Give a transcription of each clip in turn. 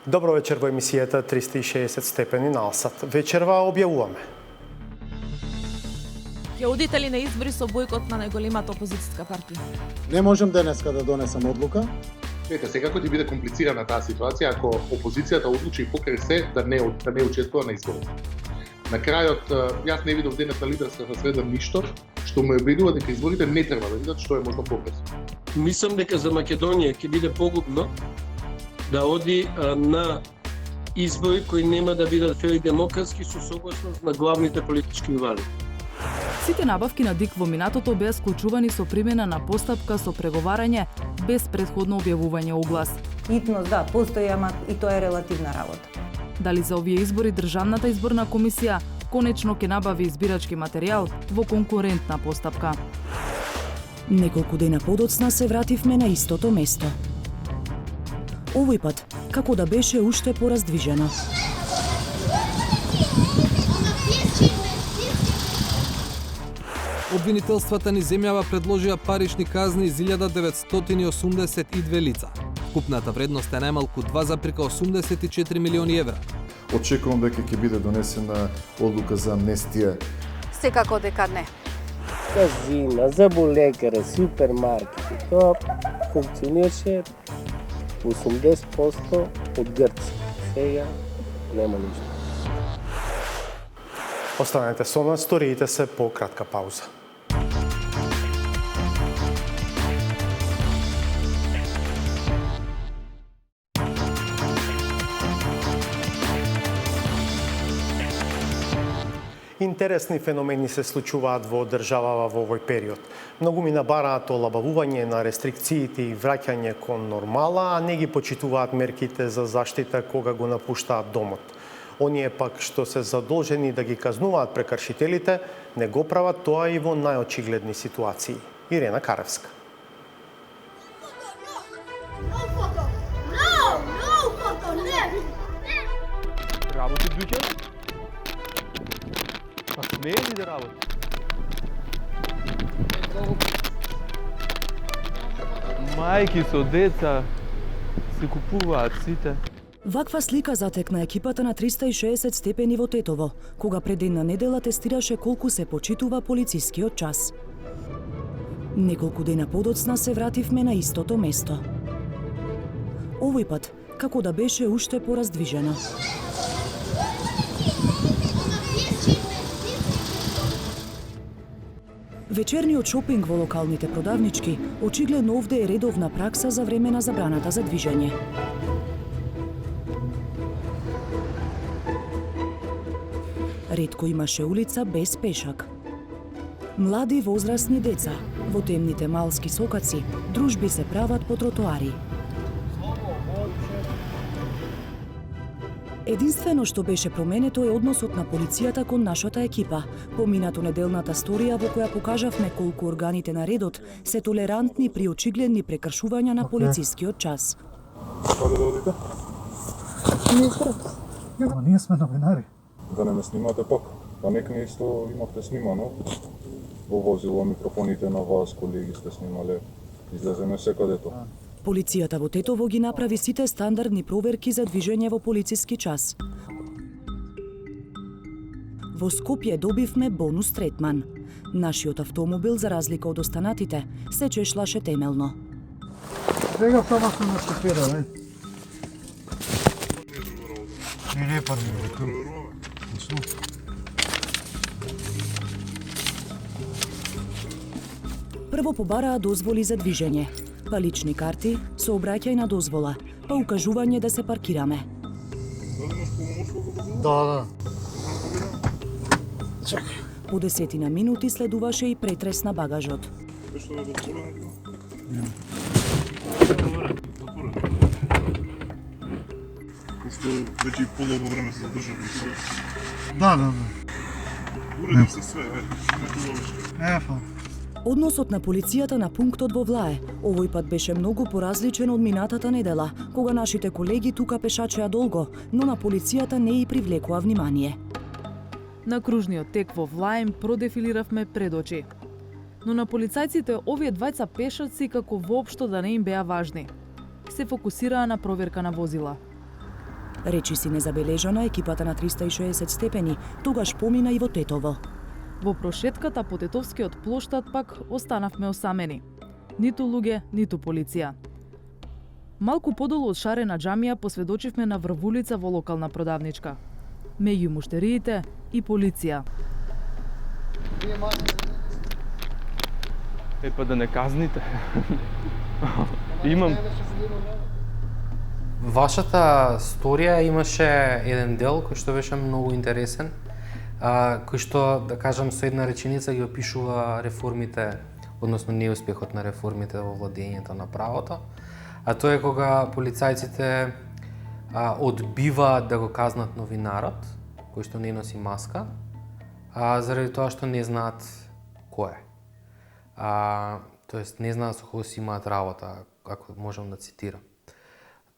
Добро вечер во емисијата 360 степени на Алсат. Вечерва објавуваме. Ќе одите ли на избори со бојкот на најголемата опозицијска партија? Не можам денеска да донесам одлука. Ете, секако ќе биде комплицирана таа ситуација ако опозицијата одлучи покрај се да не учествува на изборите. На крајот, јас не видов денес на лидерската среда ништо што ме убедува дека изборите не треба да бидат што е можно побрзо. Мислам дека за Македонија ќе биде погубно да оди на избори кои нема да бидат фер и демократски со согласност на главните политички вали. Сите набавки на ДИК во минатото беа склучувани со примена на постапка со преговарање без претходно објавување оглас. Итност, да, постои, ама и тоа е релативна работа. Дали за овие избори Државната изборна комисија конечно ќе набави избирачки материјал во конкурентна постапка? Неколку дена подоцна се вративме на истото место. Овој пат, како да беше уште пораздвижено. Обвинителствата низ земјава предложија парични казни за 1982 лица. Купната вредност е најмалку 2,84 милиони евра. Очекувам дека ќе биде донесена одлука за амнестија. Секако дека не. Казина, заболекара, супермаркети, тоа функционираше 80% од Грци. Сега нема ништо. Останете со нас, сториите се по кратка пауза. Интересни феномени се случуваат во државава во овој период. Многу ми набараат олабавување на рестрикциите и враќање кон нормала, а не ги почитуваат мерките за заштита кога го напуштаат домот. Оние пак што се задолжени да ги казнуваат прекршителите, не го прават тоа и во најочигледни ситуации. Ирена Каревска. Работи дуќа? Па смее ли да работи? Мајки со деца се купуваат сите. Ваква слика затекна екипата на 360 степени во Тетово, кога пред ден на недела тестираше колку се почитува полицискиот час. Неколку дена подоцна се вративме на истото место. Овој пат, како да беше уште пораздвижено. Вечерниот шопинг во локалните продавнички очигледно овде е редовна пракса за време на забраната за движење. Ретко имаше улица без пешак. Млади и возрастни деца, во темните малски сокаци, дружби се прават по тротоари. Единствено што беше променето е односот на полицијата кон нашата екипа. Поминато неделната сторија во која покажавме колку органите на редот се толерантни при очигледни прекршувања на полицискиот час. Каде да одите? Ние сме новинари. Да не ме снимате пак. Па некне исто имавте снимано. Во возило микрофоните на вас, колеги сте снимале. Излеземе секадето. Полицијата во Тетово ги направи сите стандардни проверки за движење во полициски час. Во Скопје добивме бонус третман. Нашиот автомобил, за разлика од останатите, се чешлаше темелно. Сега тоа се на шофера, не? Не, па не. Прво побараа дозволи за движење, па лични карти, со обраќај на дозвола, па укажување да се паркираме. Да. По 10 минути следуваше и претрес на багажот. Веќе и полово време се задржаме. Да. Уредив се све, Односот на полицијата на пунктот во Влае овој пат беше многу поразличен од минатата недела, кога нашите колеги тука пешачеа долго, но на полицијата не и привлекоа внимание. На кружниот тек во Влаем продефилиравме пред очи. Но на полицајците овие двајца пешаци како воопшто да не им беа важни. Се фокусираа на проверка на возила. Речиси незабележана, екипата на 360 степени тогаш помина и во Тетово. Во прошетката по Тетовскиот плоштад пак останавме осамени. Ниту луѓе, ниту полиција. Малку подолу од шарена џамија посведочивме на врвулица во локална продавничка. Меѓу муштериите и полиција. Па да не казните. Имам. Вашата сторија имаше еден дел кој што беше многу интересен, кој што, да кажам, со една реченица ги опишува реформите, односно неуспехот на реформите во владењето на правото, а тоа е кога полицајците одбиваат да го казнат новинарот, кој што не носи маска, заради тоа што не знаат кој е. Тоест, не знаат со кого си имаат работа, ако можам да цитирам.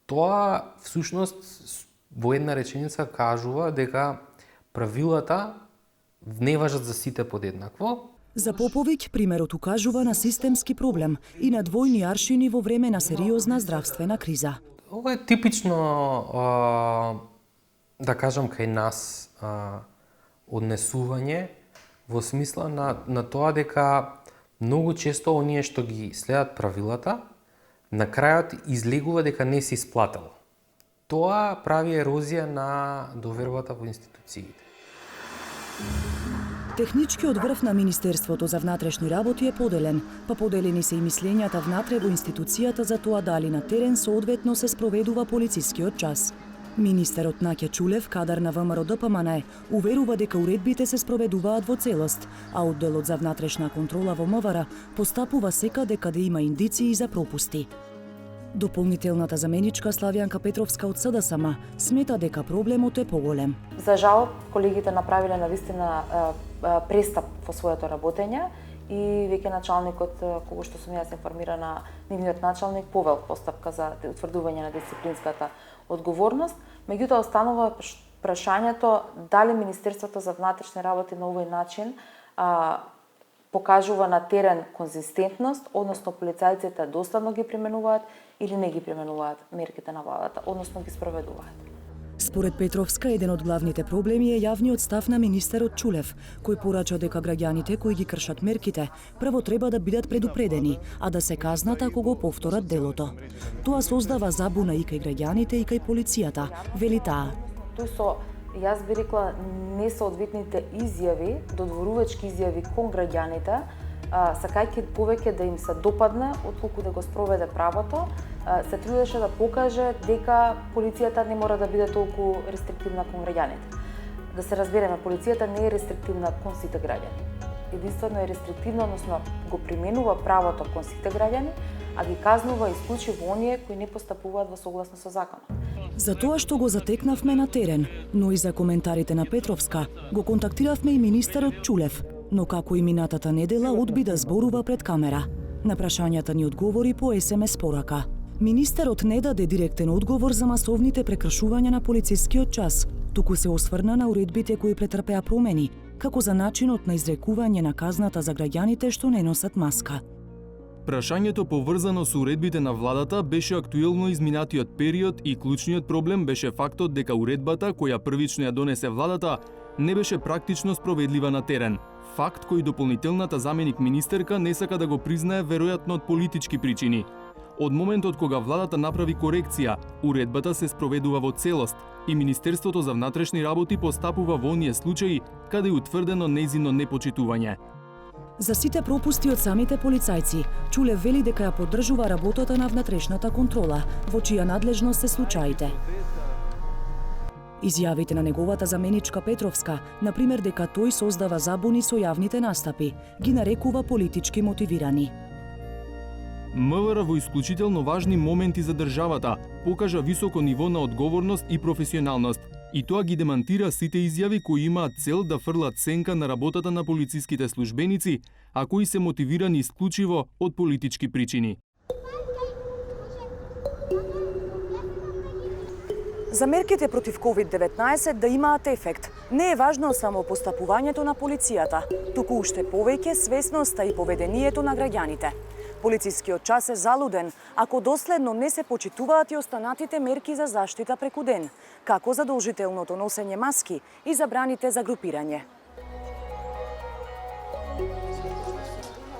Тоа, всушност, во една реченица кажува дека правилата не важат за сите подеднакво. За Поповиќ, примерот укажува на системски проблем и на двојни аршини во време на сериозна здравствена криза. Ова е типично, да кажам, кај нас однесување во смисла на тоа дека многу често оние што ги следат правилата, на крајот излегува дека не се исплатило. Тоа прави ерозија на довербата во институциите. Техничкиот врв на Министерството за внатрешни работи е поделен, па поделени се и мислењата внатре во институцијата за тоа дали на терен соодветно се спроведува полицискиот час. Министерот Наќа Чулев, кадар на ВМРО ДПМН, уверува дека уредбите се спроведуваат во целост, а одделот за внатрешна контрола во МВР постапува секаде каде има индиции за пропусти. Дополнителната заменичка Славјанка Петровска од СДСМ смета дека проблемот е поголем. За жал, колегите направиле навистина престап во своето работење и веќе началникот, кога што сум јас информирана, нивниот началник повел постапка за утврдување на дисциплинската одговорност. Меѓутоа останува прашањето дали Министерството за внатрешни работи на овој начин покажува на терен конзистентност, односно полицајците доследно ги применуваат или не ги применуваат мерките на владата, односно ги спроведуваат. Според Петровска, еден од главните проблеми е јавниот став на министерот Чулев, кој порача дека граѓаните кои ги кршат мерките прво треба да бидат предупредени, а да се казнат ако го повторат делото. Тоа создава забуна и кај граѓаните и кај полицијата, вели таа. Тој со, јас би рекла, несоодветните изјави, додворувачки изјави кон граѓаните, сакајќи повеќе да им се допадне, отколку да го спроведе правото, се трудеше да покаже дека полицијата не мора да биде толку рестриктивна кон граѓаните. Да се разбереме, полицијата не е рестриктивна кон сите граѓани. Единствено е рестриктивно, односно го применува правото кон сите граѓани, а ги казнува исклучиво оние кои не постапуваат во согласно со законот. За тоа што го затекнавме на терен, но и за коментарите на Петровска, го контактиравме и министерот Чулев, но како и минатата недела одби да зборува пред камера. На прашањата ни одговори по СМС порака. Министерот не даде директен одговор за масовните прекршувања на полицискиот час, туку се осврна на уредбите кои претрпеа промени, како за начинот на изрекување на казната за граѓаните што не носат маска. Прашањето поврзано со уредбите на владата беше актуелно изминатиот период и клучниот проблем беше фактот дека уредбата која првично ја донесе владата не беше практично спроведлива на терен. Факт кој дополнителната заменик министерка не сака да го признае веројатно од политички причини. Од моментот кога владата направи корекција, уредбата се спроведува во целост и Министерството за внатрешни работи постапува во оние случаи каде е утврдено нејзино непочитување. За сите пропусти од самите полицајци, Чулев вели дека ја поддржува работата на внатрешната контрола, во чија надлежност се случаите. Изјавите на неговата заменичка Петровска, например дека тој создава забуни со јавните настапи, ги нарекува политички мотивирани. МВР во исклучително важни моменти за државата покажа високо ниво на одговорност и професионалност, и тоа ги демантира сите изјави кои имаат цел да фрлат сенка на работата на полициските службеници, а кои се мотивирани исклучиво од политички причини. За мерките против COVID-19 да имаат ефект, не е важно само постапувањето на полицијата, туку уште повеќе свесноста и поведението на граѓаните. Полицискиот час е залуден ако доследно не се почитуваат и останатите мерки за заштита преку ден, како задолжителното носење маски и забраните за групирање.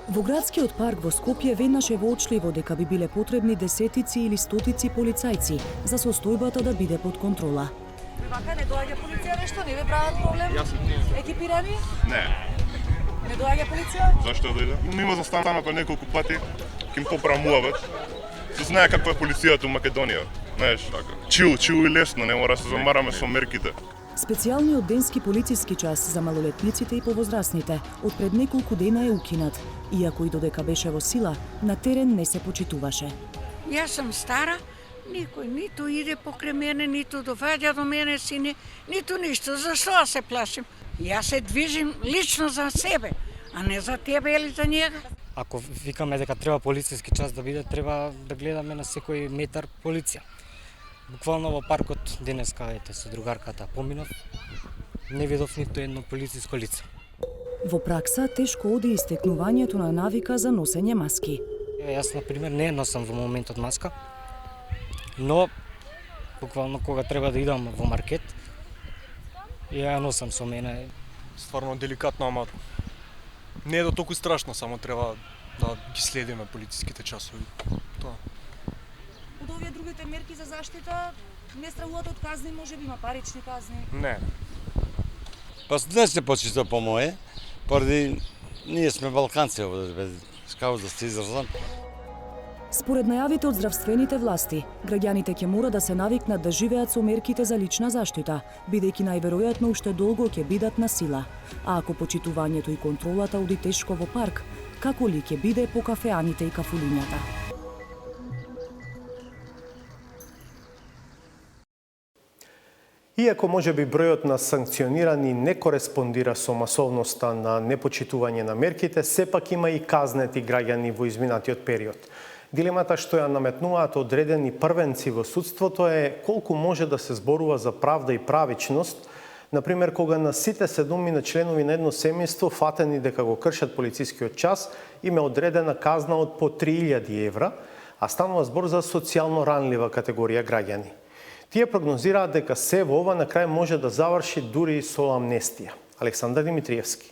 Во градскиот парк во Скопје веднаш е воочливо дека би биле потребни десетици или стотици полицајци за состојбата да биде под контрола. Вака не доаѓа полиција нешто, не ве прават проблем? Екипирани? Не. Не доаѓа полиција? Зашто дојде? Има застанато неколку пати, ќе им попрамуват. Се знае каква е полицијата у Македонија. Знаеш, така. Чил и лесно, не мора да се замараме со мерките. Специјалниот денски полициски час за малолетниците и повозрасните од пред неколку дена е укинат, иако и додека беше во сила, на терен не се почитуваше. Јас сум стара, никој ниту иде покрај мене, ниту доаѓа до мене сине, ниту ништо. Зашто да се плашим? Јас се движим лично за себе, а не за тебе или за njega. Ако викаме дека треба полициски час да биде, треба да гледаме на секој метар полиција. Буквално во паркот денеска со другарката поминав, не видов ниту едно полициско лице. Во пракса тешко оди истекнувањето на навика за носење маски. Јас, например, не носам во моментот маска, но буквално кога треба да идам во маркет, ја носам со мене. Стварно деликатно, ама не е до толку страшно, само треба да ги следиме полициските часови. Тоа. Од овие другите мерки за заштита не стравувате од казни, може би има парични казни? Не. Па не се почита по мое, поради ние сме балканци овде, скао да се изразам. Според најавите од здравствените власти, граѓаните ќе мора да се навикнат да живеат со мерките за лична заштита, бидејќи најверојатно уште долго ќе бидат на сила. А ако почитувањето и контролата оди тешко во парк, како ли ќе биде по кафеаните и кафулињата? Иако можеби бројот на санкционирани не кореспондира со масовноста на непочитување на мерките, сепак има и казнети граѓани во изминатиот период. Дилемата што ја наметнуваат одредени првенци во судството е колку може да се зборува за правда и правичност, например кога на сите 7 членови на едно семејство фатени дека го кршат полицискиот час, им е одредена казна од по 3000 евра, а станува збор за социјално ранлива категорија граѓани. Тие прогнозираат дека се во ова на крај може да заврши дури со амнестија. Александар Димитриевски.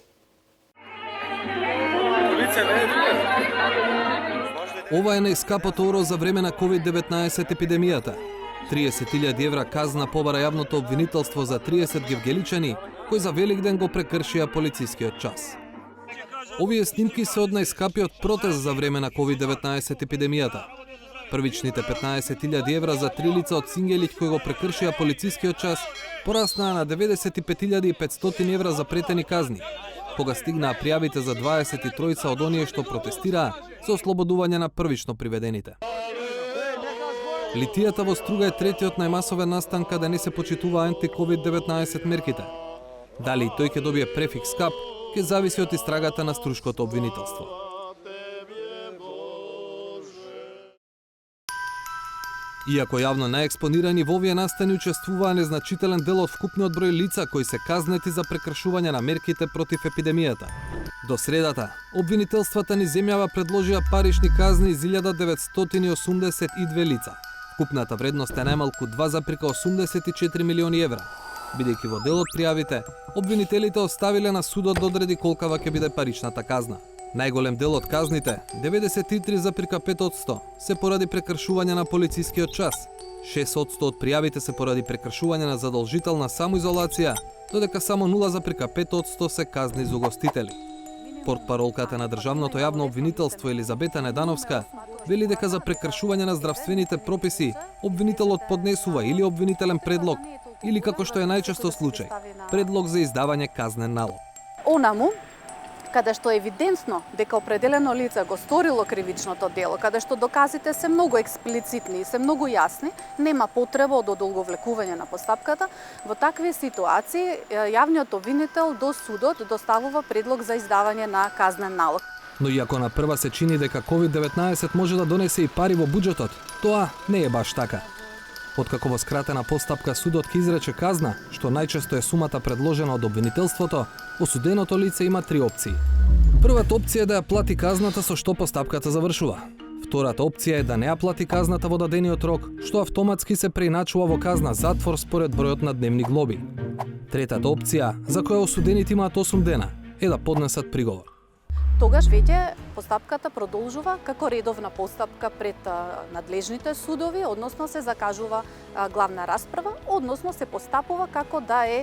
Ова е најскапото оро за време на COVID-19 епидемијата. 30.000 евра казна побара јавното обвинителство за 30 гевгеличани, кои за Великден го прекршија полицискиот час. Овие снимки се од најскапиот протест за време на COVID-19 епидемијата. Првичните 15.000 евра за 3 лица од Сингелиќ кои го прекршија полицискиот час пораснаа на 95.500 евра за претени казни, кога стигнаа пријавите за 23 од оние што протестираа за ослободување на првично приведените. Литијата во Струга е третиот најмасовен настан каде не се почитува анти-COVID-19 мерките. Дали и тој ќе добие префикс КАП, ќе зависи од истрагата на Струшкото обвинителство. Иако јавно најекспонирани во овие настани учествуваа незначителен дел од вкупниот број лица кои се казнети за прекршување на мерките против епидемијата. До средата, обвинителствата низ земјава предложија парични казни за 1982 лица. Вкупната вредност е најмалку 2,84 милиони евра. Бидејќи во дел од пријавите, обвинителите оставиле на судот да одреди колкава ќе биде паричната казна. Најголем дел од казните, 93,5%, се поради прекршување на полицискиот час. 6% од пријавите се поради прекршување на задолжителна самоизолација, додека само 0,5% се казни за угостители. Портпаролката на Државното јавно обвинителство Елизабета Недановска вели дека за прекршување на здравствените прописи обвинителот поднесува или обвинителен предлог, или како што е најчесто случај, предлог за издавање казнен налог. Онаму каде што е евидентно дека определено лице го сторило кривичното дело, каде што доказите се многу експлицитни и се многу јасни, нема потреба од одолговлекување на постапката. Во такви ситуации јавниот обвинител до судот доставува предлог за издавање на казнен налог. Но иако на прва се чини дека COVID-19 може да донесе и пари во буџетот, тоа не е баш така. Откако во скратена постапка судот ќе изрече казна, што најчесто е сумата предложена од обвинителството, осуденото лице има 3 опции. Првата опција е да ја плати казната со што постапката завршува. Втората опција е да не ја плати казната во дадениот рок, што автоматски се преиначува во казна затвор според бројот на дневни глоби. Третата опција, за која осудените имаат 8 дена, е да поднесат приговор. Тогаш веќе постапката продолжува како редовна постапка пред надлежните судови, односно се закажува главна расправа, односно се постапува како да е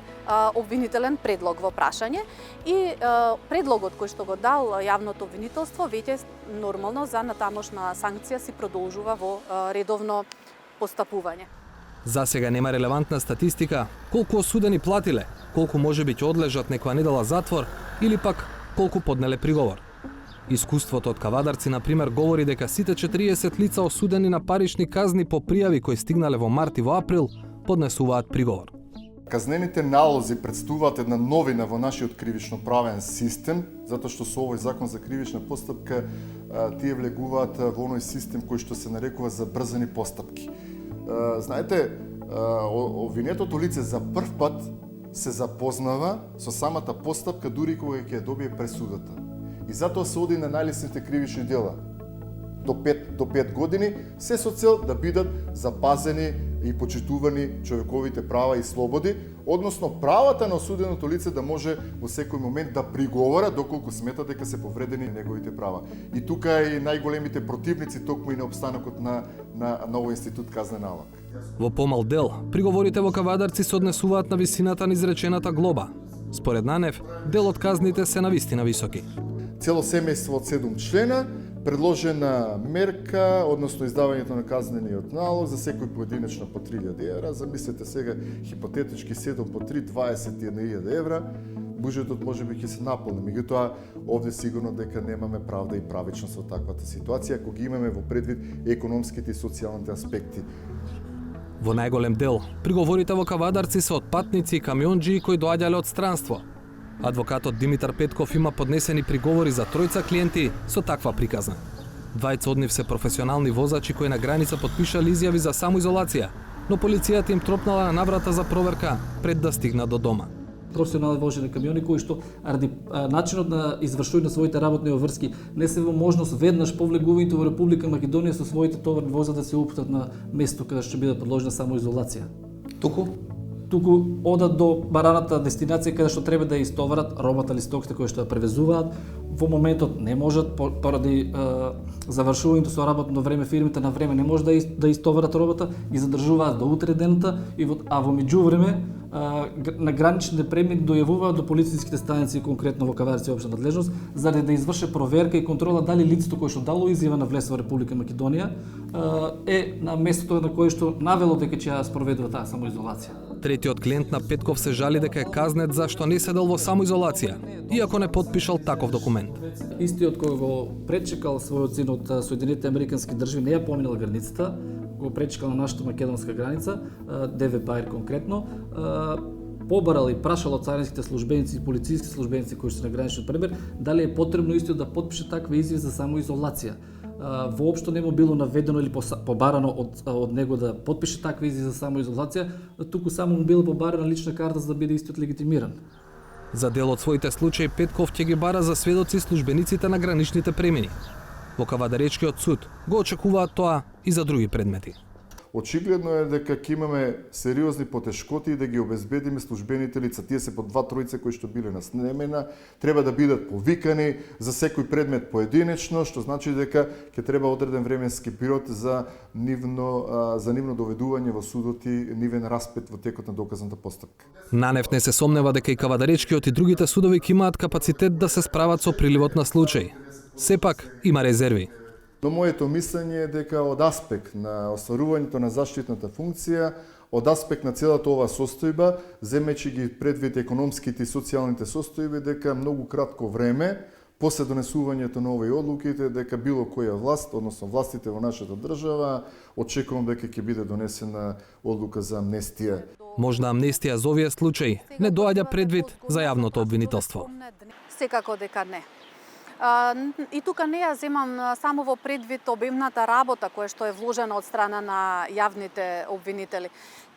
обвинителен предлог во прашање и предлогот кој што го дал јавното обвинителство веќе нормално за натамошна санкција си продолжува во редовно постапување. За сега нема релевантна статистика колку осудени платиле, колку можеби ќе одлежат некоја недела затвор или пак колку поднеле приговор. Искуството од кавадарци, например, говори дека сите 40 лица осудени на парични казни по пријави кои стигнале во март и во април, поднесуваат приговор. Казнените налози представуваат една новина во нашиот кривично-правен систем, затоа што со овој закон за кривична постапка тие влегуваат во оној систем кој што се нарекува забрзани постапки. Знаете, обвинетото лице за прв пат се запознава со самата постапка дури кога ќе добие пресудата. И затоа се оди на најлесните кривични дела до 5 години, се со цел да бидат запазени и почитувани човековите права и слободи, односно правата на осуденото лице да може во секој момент да приговора доколку смета дека се повредени неговите права. И тука и најголемите противници токму и на обстанокот на овој институт казнен налог. Во помал дел, приговорите во кавадарци се однесуваат на висината на изречената глоба. Според Нанев, дел од казните се навистина високи. Цело семејство од 7 члена, предложена мерка, односно издавањето на казнениот налог за секој поединечно по 3000 евра. Замислете сега хипотетички 7 по 3, 21.000 евра. Буџетот можеби ќе се наполни, меѓутоа овде сигурно дека немаме правда и правичност во таквата ситуација, ако ги имаме во предвид економските и социјалните аспекти. Во најголем дел, приговорите во кавадарци се од патници и камионџии кои доаѓале од странство. Адвокатот Димитар Петков има поднесени приговори за тројца клиенти со таква приказна. Двајца од нив се професионални возачи кои на граница потпишале изјави за самоизолација, но полицијата им тропнала на наврата за проверка пред да стигнат до дома. Професионални вожени камиони кои што ради начинот на извршување на своите работни обврски не се во можност веднаш по влегувањето во Република Македонија со своите товарни воза да се упатат на место каде што биде подложена самоизолација. Туку одат до бараната дестинација каде што треба да ја истоварат робата или стоките кои што ја превезуваат. Во моментот не можат поради завршувањето со работно време, фирмите на време не може да истоварат робата, ги задржуваат до утре дената, а во меѓувреме на граничните премини дојавуваат до полициските станици, конкретно во Кавадарци општа надлежност, заради да изврше проверка и контрола дали лицето кое што дало изјава на влез во Република Македонија е на местото на кое што навело дека ќе ја спроведува таа самоизолација. Третиот клиент на Петков се жали дека е казнет зашто не седел во самоизолација, иако не потпишал таков документ. Истиот кој го пречекал својот син од Соединетите Американски држави не ја поминал границата, го пречекал на нашата македонска граница, ДВ Баир конкретно, побарал и прашал од царинските службеници и полициски службеници кои се на граничниот пребер, дали е потребно истиот да потпише таква изјава за самоизолација. Воопшто не му било наведено или побарано од него да потпише таква изјава за самоизолација, туку само му била побарана лична карта за да биде истиот легитимиран. За дел од своите случаи Петков ќе ги бара за сведоци службениците на граничните премини. Во Кавадаречкиот суд го очекуваат тоа и за други предмети. Очигледно е дека ќе имаме сериозни потешкоти да ги обезбедиме службените лица. Тие се по 2 тројца кои што биле на снемена, треба да бидат повикани за секој предмет поединечно, што значи дека ќе треба одреден временски период за нивно доведување во судот и нивен распет во текот на доказната постапка. Нанев не се сомнева дека и Кавадаречкиот и другите судови ќе имаат капацитет да се справат со приливот на случаи. Сепак има резерви. Но моето мислење е дека од аспект на остварувањето на заштитната функција, од аспект на целата оваа состојба, земејќи ги предвид економските и социјалните состојби, дека многу кратко време после донесувањето на овие одлуките, дека било која власт, односно властите во нашата држава, очекувам дека ќе биде донесена одлука за амнестија. Можна амнестија за овие случаи не доаѓа предвид за јавното обвинителство. Секако дека не. И тука не ја земам само во предвид обемната работа која што е вложена од страна на јавните обвинители.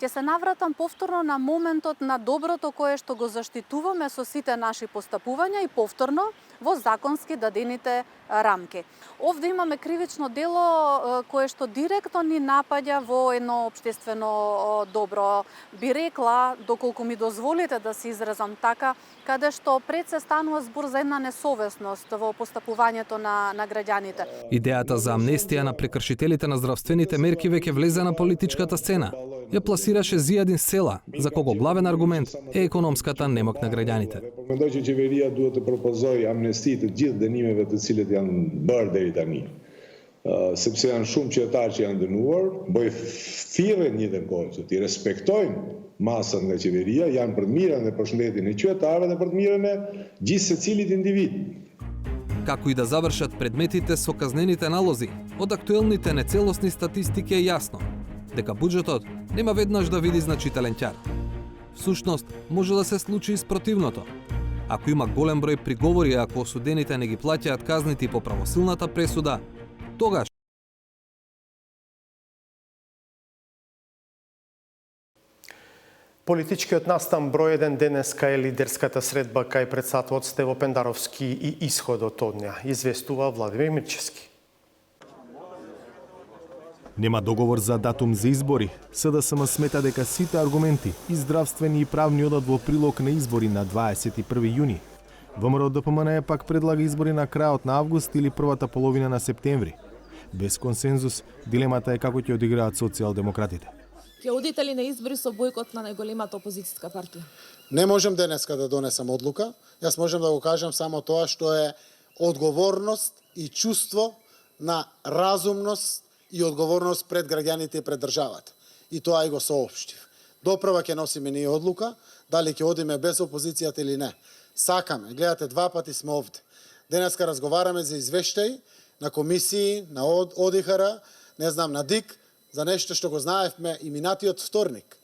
Ќе се навратам повторно на моментот на доброто кое што го заштитуваме со сите наши постапувања и повторно во законски дадените рамки. Овде имаме кривично дело кое што директно ни напаѓа во едно општествено добро. Би рекла, доколку ми дозволите да се изразам така, каде што пред се станува збор за една несовесност во постапувањето на граѓаните. Идејата за амнестија на прекршителите на здравствените мерки веќе влезе на политичката сцена. Ја пласираше Зијадин Села, за кого главен аргумент е економската немок на граѓаните. Mendoj që qeveria duhet të propozojë amnesti të gjithë dënimeve të cilët janë bërë deri tani. Sepse janë shumë qytetarë që janë dënuar, bëj thirrje në njëjtën kohë që ti respektojnë masën nga qeveria, janë për të mirën dhe përshëndetjen e qytetarëve dhe për të mirën e gjithë secilit individ. Како и да завршат предметите со казнените налози, од актуелните нецелосни статистики е јасно дека буџетот нема веднаш да види значителен ќар. Всушност, може да се случи и спротивното. Ако има голем број приговори, ако осудените не ги плаќаат казните по правосилната пресуда, тогаш Политичкиот настан број 1 денеска е лидерската средба кај председателот Стево Пендаровски и исходот од неа, известува Владимир Мирчевски. Нема договор за датум за избори. СДСМ смета дека сите аргументи и здравствени и правни одат во прилог на избори на 21 јуни. ВМРО ДПМН пак предлага избори на крајот на август или првата половина на септември. Без консензус, дилемата е како ќе одиграат социјалдемократите. Ќе одите ли на избори со бојкот на најголемата опозицијска партија? Не можам денеска да донесам одлука. Јас можам да го кажам само тоа што е одговорност и чувство на разумност и одговорност пред граѓаните и пред државата. И тоа и го соопштив. Допрва ќе носиме ние одлука, дали ќе одиме без опозицијата или не. Сакаме, гледате, 2 пати сме овде. Денеска разговараме за извештај на комисии, на ОДИХР, не знам, на ДИК, за нешто што го знаевме и минатиот вторник.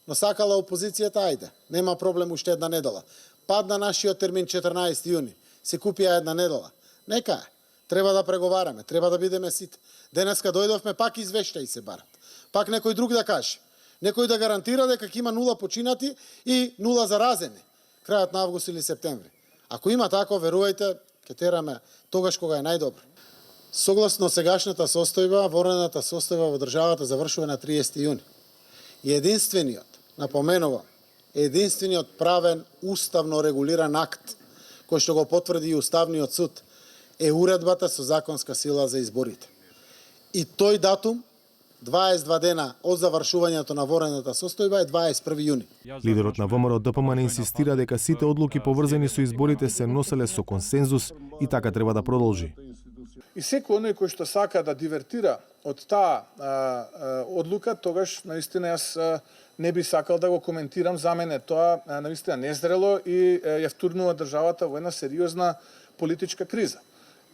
Но сакала опозицијата, ајде, нема проблем уште една недела. Падна нашиот термин 14 јуни, се купија една недела. Нека е, треба да преговараме, треба да бидеме сите. Денеска дојдовме, пак извештаи се барат. Пак некој друг да каже. Некој да гарантира дека ќе има 0 починати и 0 заразени. Крајот на август или септември. Ако има тако, верувајте, ќе тераме тогаш кога е најдобро. Согласно сегашната состојба, ворената состојба во државата завршува на 30 јуни. И единствениот, напоменувам, единствениот правен уставно регулиран акт кој што го потврди и Уставниот суд е уредбата со законска сила за изборите. И тој датум 22 дена од завршувањето на ворената состојба е 21 јуни. Лидерот на ВМРО ДПМН инсистира дека сите одлуки поврзани со изборите се носеле со консензус и така треба да продолжи. И секој оној кој што сака да дивертира од таа одлука, тогаш наистина јас не би сакал да го коментирам. За мене тоа наистина незрело и ја втурнува државата во една сериозна политичка криза.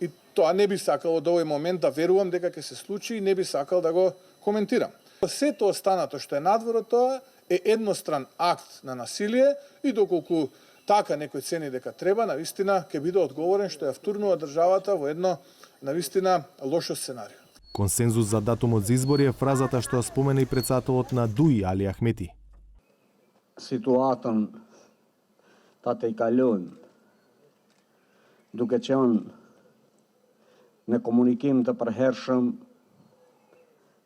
И тоа не би сакал од овој момент да верувам дека ќе се случи и не би сакал да го коментирам. Сето останато што е надвор од тоа е едностран акт на насилие и доколку така некој цени дека треба, навистина ќе биде одговорен што ја втурнува државата во едно навистина лошо сценарио. Консензус за датумот за избори е фразата што спомена и председателот на ДУИ Али Ахмети. Situatën ta të i kalojmë duke qenë në komunikim të përhershëm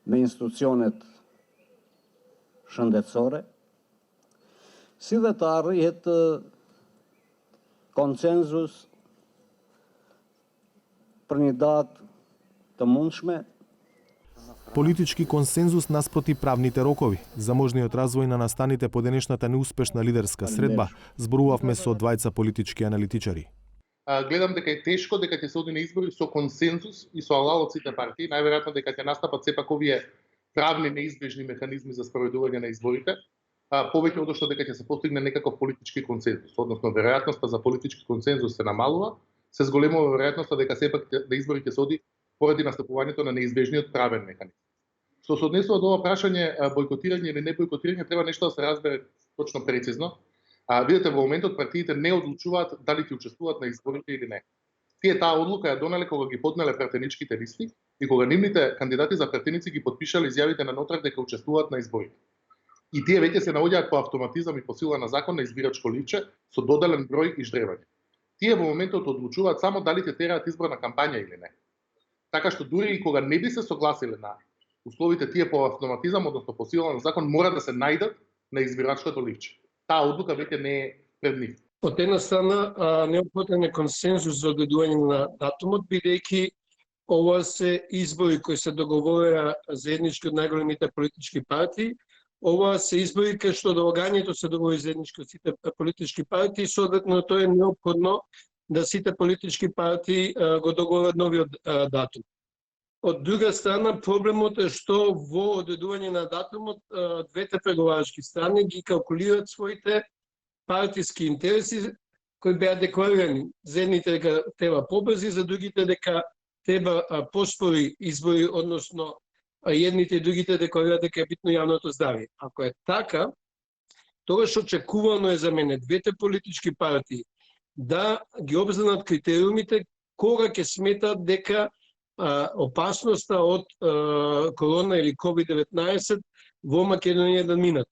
me institucionet shëndetësore, si dhe të arrihet konsenzus për një datë të mundshme. Политички консензус наспроти правните рокови. За можниот развој на настаните по денешната неуспешна лидерска средба зборувавме со двајца политички аналитичари. Гледам дека е тешко дека ќе се оди на избори со консензус и со алал од сите партии, најверојатно дека ќе настапат сепак овие правни неизбежни механизми за спроведување на изборите, повеќе од што дека ќе се постигне некаков политички консензус, односно веројатноста за политички консензус се намалува, се зголемува веројатноста дека сепак на избори ќе се оди поради настапувањето на неизбежниот правен механизм. Што се однесува до ова прашање бојкотирање или не бојкотирање, треба нешто да се разбере точно прецизно. Видете, во моментот партиите не одлучуваат дали ќе учествуваат на изборите или не. Тие таа одлука ја донеле кога ги поднеле пратеничките листи и кога нивните кандидати за пратеници ги потпишале изјавите на нотрак дека учествуваат на изборите. И тие веќе се наоѓаат по автоматизам и по сила на закон на избирачко ливче со доделен број и ждревање. тие во моментот одлучуваат само дали ќе тераат изборна кампања или не. Така што дури и кога не би се согласиле на условите, тие по автоматизам, односно по сила на закон, мора да се најдат на избирачкото ливче. Таа одлука веќе не е пред нив. Од една страна, неопходен е консензус за одредување на датумот, бидејќи ова се избори кои се договорија заеднички од најголемите политички партии. Ова се избори кај што доагањето се договори заеднички од сите политички партии, соодветно тоа е неопходно да сите политички партии го договорат новиот датум. Од друга страна, проблемот е што во одредување на датумот двете преговарачки страни ги калкулираат своите партиски интереси кои беа декларирани. За едните дека треба побрзи, за другите дека треба поспори избори, односно едните и другите декларираат дека е битно јавното здравје. Ако е така, тогаш очекувано е за мене двете политички партии да ги обзнанат критериумите кога ќе сметат дека опасноста од корона или COVID-19 во Македонија да минат.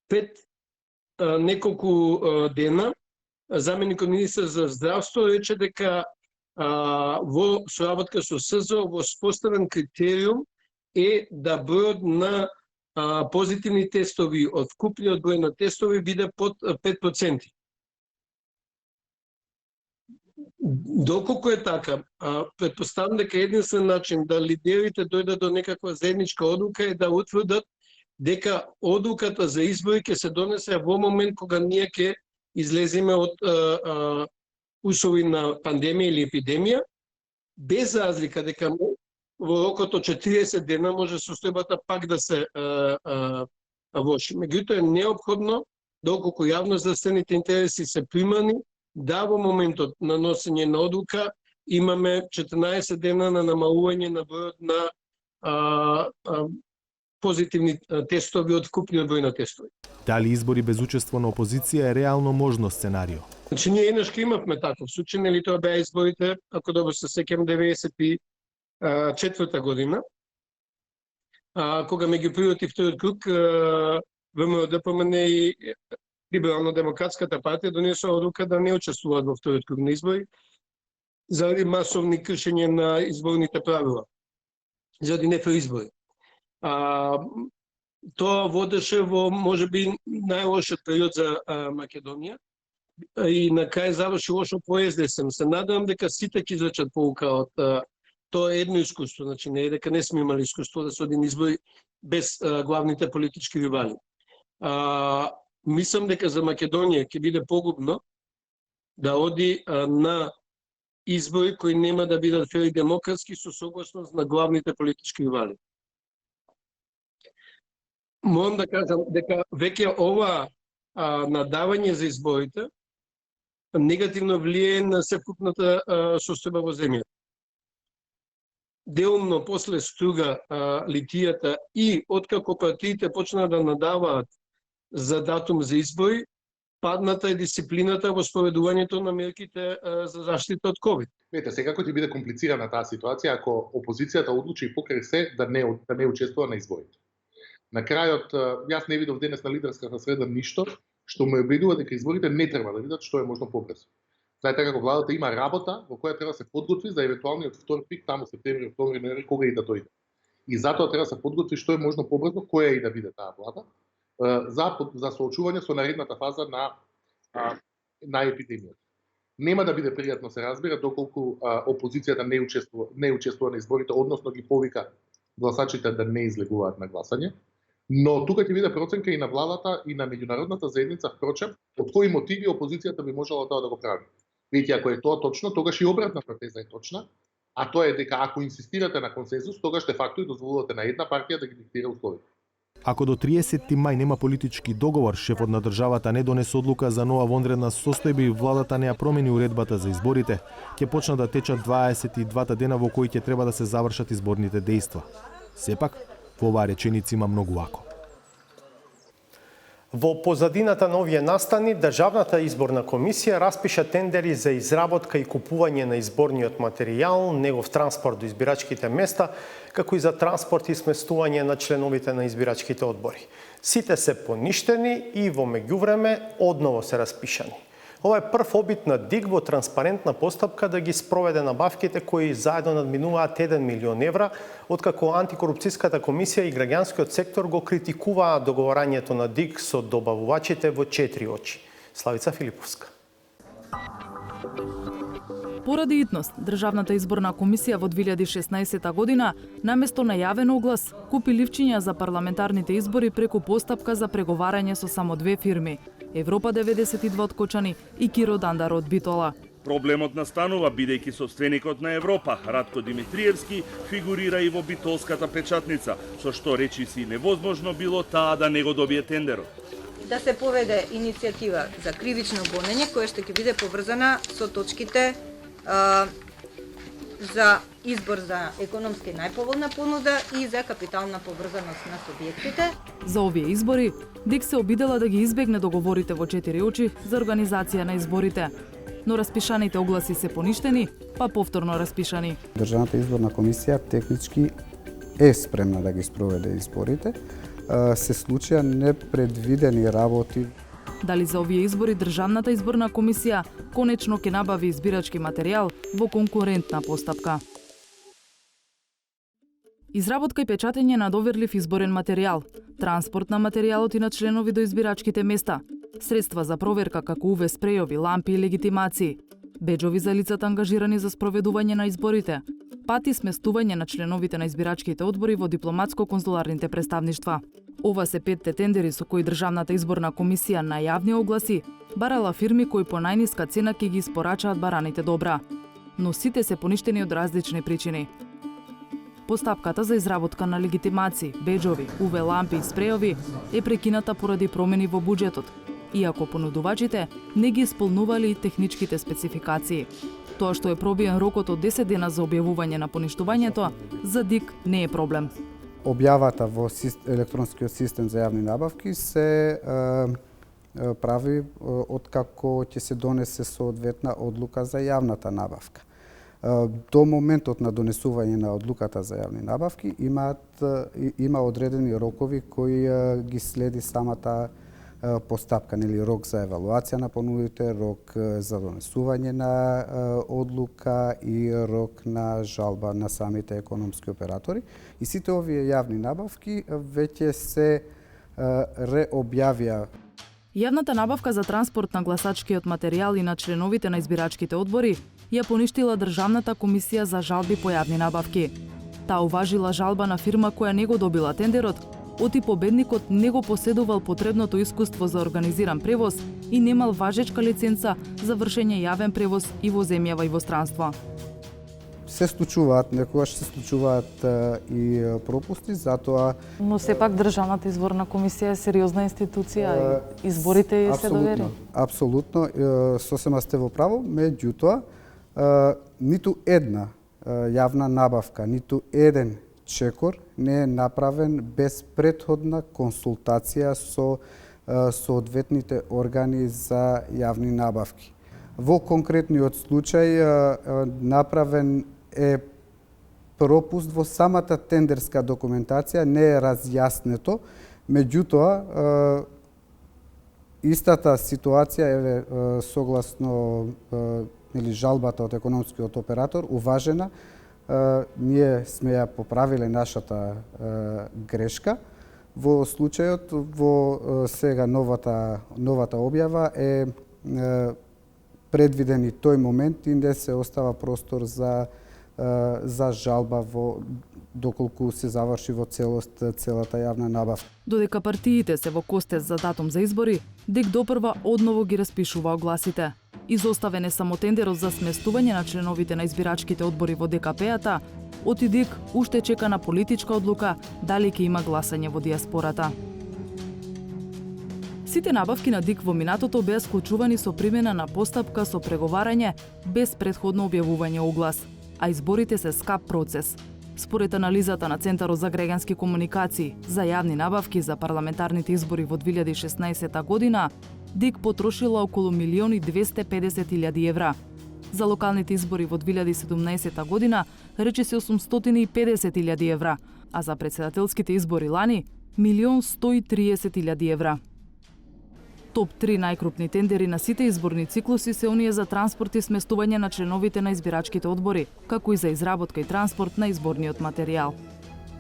Пред неколку дена заменикот министер за здравство рече дека во соработка со СЗО во споставен критериум е да бројот на позитивни тестови од вкупниот број на тестови биде под 5%. Доколку е така, претпоставам дека единствен начин да лидерите дојдат до некаква заедничка одлука е да утврдат дека одлуката за избори ќе се донесе во момент кога ние ќе излеземе од услови на пандемија или епидемија, без разлика дека во рокот од 40 дена може состојбата пак да се влоши. Меѓутоа е неопходно, доколку јавноздравствените интереси се примани, да во моментот на носење на одлука имаме 14 дена на намалување на бројот на позитивни тестови од вкупниот број на тестови. Дали избори без учество на опозиција е реално можно сценарио? Значи, ние еднаш имавме таков случај, нели тоа беа изборите, ако добро се сеќам, 94-та година, кога меѓу првиот и вториот круг ВМРО ДПМН и Либерално-демократската партија донесоа одлука да не учествуваат во вториот круг на избори заради масовни кршење на изборните правила, заради нефер избори. Тоа водеше во можеби најлошиот период за Македонија и на крај заврши лошо по СДСМ. Се надевам дека сите ќе извлечат поука од тоа едно искуство, значи не е дека не сме имали искуство да се одим избори без главните политички ривали. Мислам дека за Македонија ќе биде погубно да оди на избори кои нема да бидат фер и демократски со согласност на главните политички ривали. Морам да кажам дека веќе ова надавање за изборите негативно влијае на секупната состојба во земјата. Делумно после струга литијата и откако партиите почнаа да надаваат за датум за избори, падната е дисциплината во спроведувањето на мерките за заштита од ковид. Вете, секако ќе биде комплицирана таа ситуација ако опозицијата одлучи и покрај се да не учествува на изборите. На крајот, јас не видов денес на лидерската среда ништо што ме убедува дека изборите не треба да бидат што е можно побрзо. Знаете како владата има работа во која треба да се подготви за евентуалниот втор пик таму септември, октомври, ноември, кога и да дојде. И затоа треба да се подготви што е можно побрзо, која и да биде таа влада, за соочување со наредната фаза на епидемијата. Нема да биде пријатно се разбира доколку опозицијата не учествува на изборите, односно ги повика гласачите да не излегуваат на гласање. Но тука ќе биде проценка и на владата и на меѓународната заедница, впрочем, од кои мотиви опозицијата би можела тоа да го прави. Видите, ако е тоа точно, тогаш и обратната теза е точна, а тоа е дека ако инсистирате на консензус, тогаш де факто и дозволувате на една партија да ги диктира условите. Ако до 30 мај нема политички договор, шефот на државата не донесе одлука за нова вонредна состојба и владата не ја промени уредбата за изборите, ќе почнат да течат 22 дена во кои ќе треба да се завршат изборните дејства. Сепак, во оваа реченица има многу ако. Во позадината на овие настани, Државната изборна комисија распиша тендери за изработка и купување на изборниот материјал, негов транспорт до избирачките места, како и за транспорт и сместување на членовите на избирачките одбори. Сите се поништени и во меѓувреме одново се распишани. Ова е прв обид на ДИК во транспарентна постапка да ги спроведе набавките кои заедно надминуваат 1 милион евра, откако антикорупцијската комисија и граѓанскиот сектор го критикуваа договарањето на ДИК со добавувачите во 4 очи. Славица Филиповска. Поради итност, Државната изборна комисија во 2016 година, наместо на јавен оглас, купи ливчиња за парламентарните избори преку постапка за преговарање со само две фирми – Европа 92 од Кочани и Киро Дандар од Битола. Проблемот настанува бидејќи собственикот на Европа, Радко Димитриевски, фигурира и во битолската печатница, со што речиси невозможно било таа да не го добие тендерот. Да се поведе иницијатива за кривично гонење, која што ќе биде поврзана со точките за избор за економски најповолна понуда и за капитална поврзаност на субјектите. За овие избори, ДИК се обидела да ги избегне договорите во 4 очи за организација на изборите. Но распишаните огласи се поништени, па повторно распишани. Државната изборна комисија технички е спремна да ги спроведе изборите. Се случија непредвидени работи. Дали за овие избори Државната изборна комисија конечно ќе набави избирачки материјал во конкурентна постапка. Изработка и печатење на доверлив изборен материјал, транспорт на материјалот и на членови до избирачките места, средства за проверка како UV спрејови, лампи и легитимации, беџови за лицата ангажирани за спроведување на изборите, пати сместување на членовите на избирачките одбори во дипломатско-конзуларните представништва. Ова се 5 тендери со кои Државната изборна комисија на јавни огласи барала фирми кои по најниска цена ќе ги испорачаат бараните добра. Но сите се поништени од различни причини. Постапката за изработка на легитимации, беџови, UV лампи и спрејови е прекината поради промени во буџетот, иако понудувачите не ги исполнували техничките спецификации. Тоа што е пробиен рокот од 10 дена за објавување на поништувањето, за ДИК не е проблем. Објавата во електронскиот систем за јавни набавки се прави откако ќе се донесе соодветна одлука за јавната набавка. До моментот на донесување на одлуката за јавни набавки има одредени рокови кои ги следи самата постапка, нели рок за евалуација на понудите, рок за донесување на одлука и рок на жалба на самите економски оператори. И сите овие јавни набавки веќе се реобјавија. Јавната набавка за транспорт на гласачкиот материјал и на членовите на избирачките одбори ја поништила Државната комисија за жалби по јавни набавки. Таа уважила жалба на фирма која не го добила тендерот, оти победникот не го поседувал потребното искуство за организиран превоз и немал важечка лиценца за вршење јавен превоз и во земјава и во странство. Се случуваат, некогаш се случуваат и пропусти, затоа... Но сепак Државната изборна комисија е сериозна институција и изборите се довери. Апсолутно, сосема сте во право, меѓутоа, ниту една јавна набавка, ниту еден чекор не е направен без претходна консултација со соодветните органи за јавни набавки. Во конкретниот случај направен е пропуст во самата тендерска документација, не е разјаснето, меѓутоа истата ситуација е согласно или жалбата од економскиот оператор уважена. Ние сме ја поправиле нашата грешка. Во случајот, во сега новата објава е предвиден и тој момент и не се остава простор за жалба доколку се заврши во целост целата јавна набавка. Додека партиите се во костес за датум за избори, ДИК допрва одново ги распишува огласите. Изоставен е само тендерот за сместување на членовите на избирачките одбори во ДКП-ата, оти ДИК уште чека на политичка одлука дали ќе има гласање во диаспората. Сите набавки на ДИК во минатото беа склучувани со примена на постапка со преговарање без претходно објавување оглас, а изборите се скап процес. Според анализата на Центарот за граѓански комуникации за јавни набавки за парламентарните избори во 2016 година, ДИК потрошила околу 1.250.000 евра. За локалните избори во 2017 година речиси 850.000 евра, а за претседателските избори лани 1.130.000 евра. Топ 3 најкрупни тендери на сите изборни циклуси се оние за транспорт и сместување на членовите на избирачките одбори, како и за изработка и транспорт на изборниот материјал.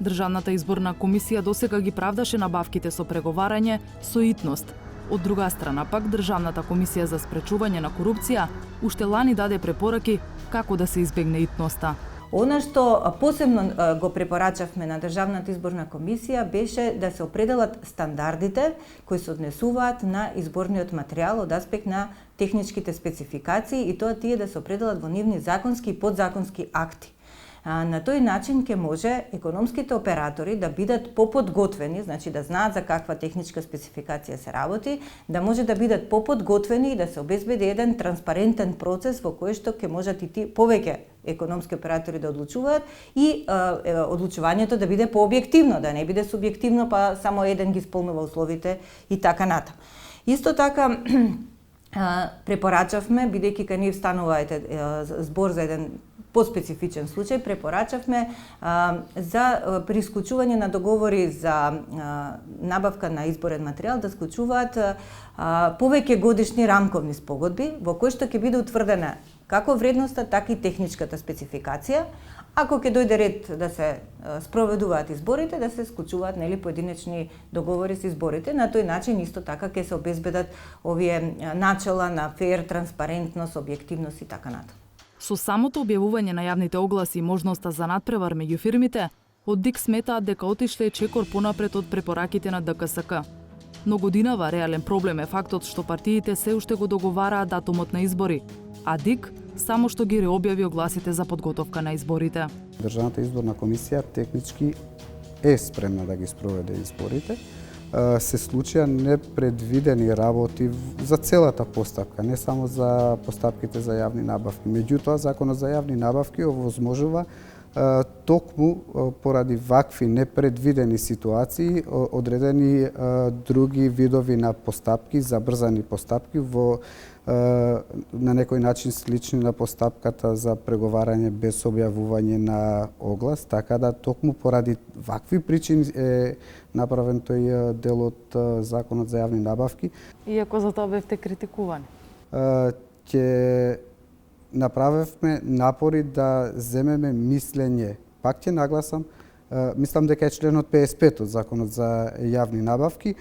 Државната изборна комисија досега ги правдаше набавките со преговарање, со итност. Од друга страна пак Државната комисија за спречување на корупција уште лани даде препораки како да се избегне итноста. Она што посебно го препорачавме на Државната изборна комисија беше да се определат стандардите кои се однесуваат на изборниот материјал од аспект на техничките спецификации и тоа тие да се определат во нивни законски и подзаконски акти. На тој начин ќе може економските оператори да бидат поподготвени, значи да знаат за каква техничка спецификација се работи, да може да бидат поподготвени и да се обезбеди еден транспарентен процес во кој што ќе можат и повеќе економски оператори да одлучуваат и одлучувањето да биде пообјективно, да не биде субјективно, па само еден ги исполнува условите и така натаму. Исто така препорачавме, бидејќи кај нив станува збор за еден поспецифичен случај, препорачавме за при исклучување на договори за набавка на изборен материјал да склучуваат повеќе годишни рамковни спогодби во кои што ќе биде утврдена како вредноста, така и техничката спецификација. Ако ќе дојде ред да се спроведуваат изборите, да се склучуваат поединечни договори со изборите, на тој начин исто така ќе се обезбедат овие начела на фер, транспарентност, објективност и така натаму. Со самото објавување на јавните огласи и можноста за надпревар меѓу фирмите, од ДИК сметаат дека отишле чекор понапред од препораките на ДКСК. Но годинава реален проблем е фактот што партиите се уште го договараат датумот на избори, а ДИК само што ги реобјави огласите за подготовка на изборите. Државната изборна комисија технички е спремна да ги спроведе изборите. Се случија непредвидени работи за целата постапка, не само за постапките за јавни набавки. Меѓутоа, Законот за јавни набавки овозможува токму поради вакви непредвидени ситуации одредени други видови на постапки, забрзани постапки во на некој начин слични на постапката за преговарање без објавување на оглас, така да токму поради вакви причини е направен тој дел од Законот за јавни набавки. Иако за тоа бевте критикувани. Ќе направевме напори да земеме мислење. Пак ќе нагласам, мислам дека е членот 55 од Законот за јавни набавки,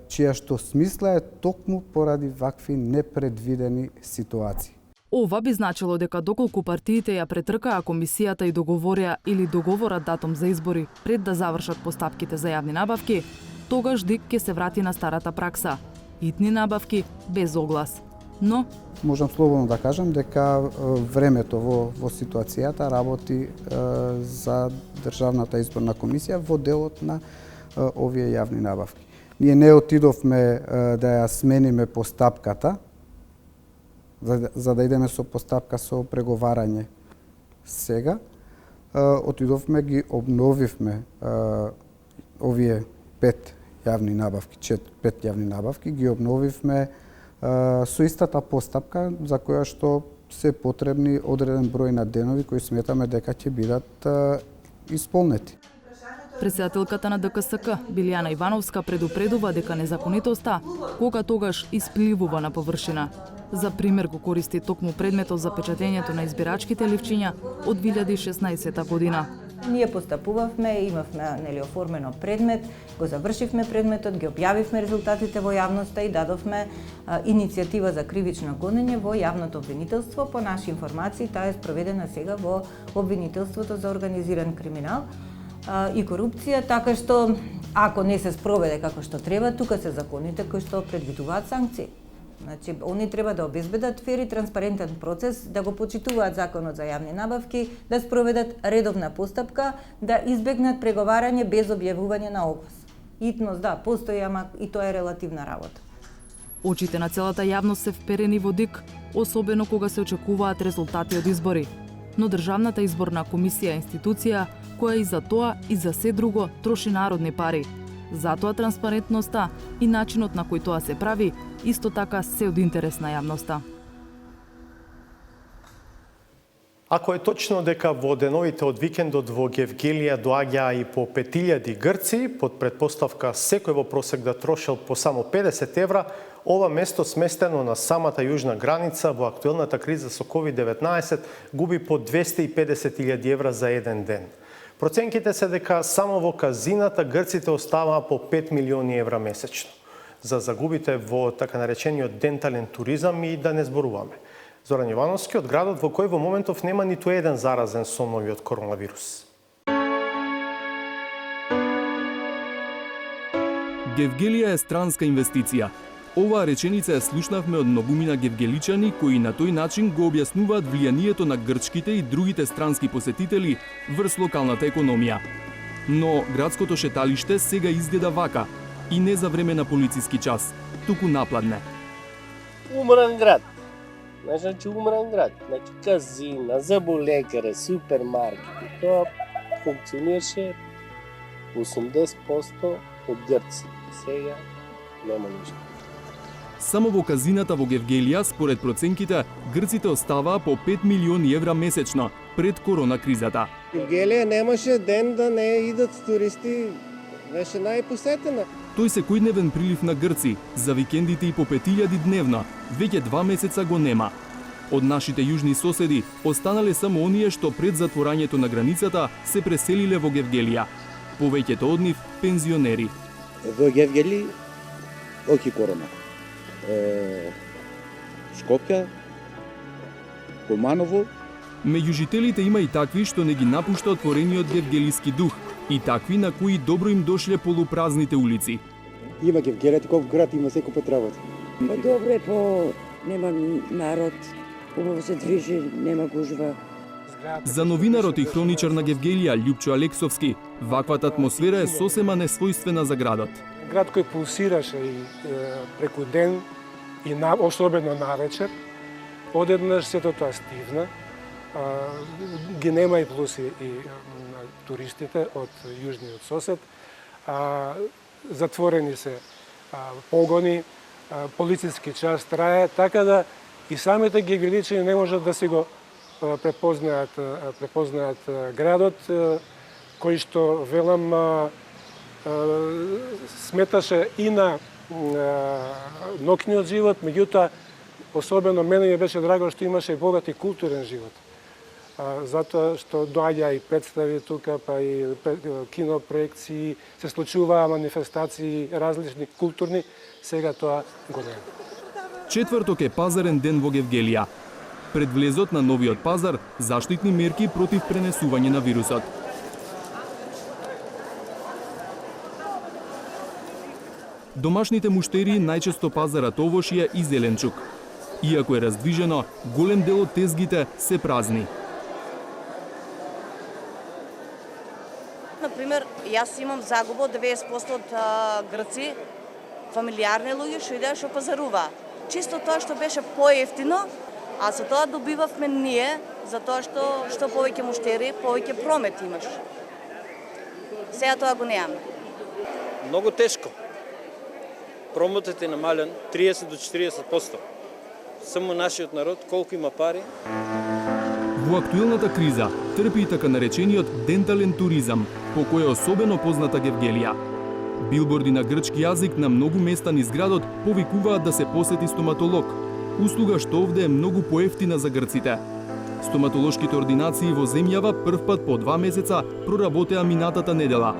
чија што смисла е токму поради вакви непредвидени ситуации. Ова би значило дека доколку партиите ја претркаа комисијата и договорија или договорат датум за избори пред да завршат постапките за јавни набавки, тогаш ДИК ќе се врати на старата пракса – итни набавки без оглас. Но можам слободно да кажам дека времето во ситуацијата работи за Државната изборна комисија во делот на овие јавни набавки. Ние не отидовме да ја смениме постапката, за да идеме со постапка со преговарање сега. Отидовме, ги обновивме овие 5 јавни набавки, ги обновивме со истата постапка за која што се потребни одреден број на денови кои сметаме дека ќе бидат исполнети. Председателката на ДКСК, Билјана Ивановска, предупредува дека незаконитоста кога тогаш испливува на површина. За пример го користи токму предметот за печатењето на избирачките ливчиња од 2016 година. Ние постапувавме, имавме оформено предмет, го завршивме предметот, ги објавивме резултатите во јавноста и дадовме иницијатива за кривично гонење во јавното обвинителство. По наши информации, таа е спроведена сега во обвинителството за организиран криминал и корупција, така што ако не се спроведе како што треба, тука се законите кои што предвидуваат санкции. Значи, они треба да обезбедат фер и транспарентен процес, да го почитуваат Законот за јавни набавки, да спроведат редовна постапка, да избегнат преговарање без објавување на оглас. Итност, да, постои, ама и тоа е релативна работа. Очите на целата јавност се вперени во ДИК, особено кога се очекуваат резултати од избори. Но Државната изборна комисија е институција која и за тоа и за се друго троши народни пари. Затоа транспарентноста и начинот на кој тоа се прави исто така се од интерес на јавноста. Ако е точно дека во деновите од викендот во Гевгелија доаѓаа и по 5000 грци, под предпоставка секој во просек да трошел по само 50 евра, ова место сместено на самата јужна граница во актуелната криза со COVID-19 губи по 250.000 евра за еден ден. Проценките се дека само во казината грците оставаа по 5 милиони евра месечно. За загубите во така наречениот дентален туризам и да не зборуваме. Зоран Јовановски од градот во кој во моментов нема ниту еден заразен со новиот коронавирус. Гевгелија е странска инвестиција. Оваа реченица ја слушнавме од многумина гевгеличани кои на тој начин го објаснуваат влијанието на грчките и другите странски посетители врз локалната економија. Но градското шеталиште сега изгледа вака и не за време на полициски час, туку напладне. Умран град. Значи умран град. Значи казина, заболекаре, супермаркети. Тоа функционираше 80% од грци. Сега нема ништо. Само во казината во Гевгелија, според проценките, грците оставаа по 5 милиони евра месечно пред корона кризата. Гевгелија немаше ден да не идат туристи, беше најпосетена. Тој секојдневен прилив на грци, за викендите и по 5000 дневно, веќе 2 месеца го нема. Од нашите јужни соседи останале само оние што пред затворањето на границата се преселиле во Гевгелија. Повеќето од нив пензионери. Во Гевгели, оки корона. Скопје, Куманово. Меѓу жителите има и такви што не ги напушта отворениот гевгелиски дух и такви на кои добро им дошле полупразните улици. Има Гевгелија, таков град има секој пат работа. Добро е, нема народ, убаво се движи, нема гужва. За новинарот и хроничар на Гевгелија Љупчо Алексовски, ваквата атмосфера е сосема несвојствена за градот. Град кој пулсираше и преку ден и особено навечер, одеднаш сето тоа стивна. Ги нема и плюси и туристите од јужниот сосед. Затворени се погони, полициски час трае, така да и самите гевгеличани не можат да си го препознаат градот, кој што, велам, сметаше и на ноќниот живот, меѓутоа, особено мене ми беше драго што имаше и богат и културен живот. Затоа што доаѓа и представи тука, па и кинопроекции, се случуваа манифестации различни културни, сега тоа го нема. Четврток е пазарен ден во Гевгелија. Пред влезот на новиот пазар, заштитни мерки против пренесување на вирусот. Домашните муштери најчесто пазарат овошје и зеленчук. Иако е раздвижено, голем дел од тезгите се празни. Например, јас имам загуба од 90% од грци, фамилиарни луѓе што идеа што пазаруваа. Чисто тоа што беше поевтино, а со тоа добивавме ние, затоа што повеќе муштери, повеќе промет имаш. Сега тоа го немаме. Многу тешко. Прометот е намален 30 до 40%. Само нашиот народ колку има пари. Во актуелната криза трпи и така наречениот дентален туризам, по кој е особено позната Гевгелија. Билборди на грчки јазик на многу места низ градот повикуваат да се посети стоматолог, услуга што овде е многу поевтина за грците. Стоматолошките ординации во земјава првпат по 2 месеца проработеа минатата недела.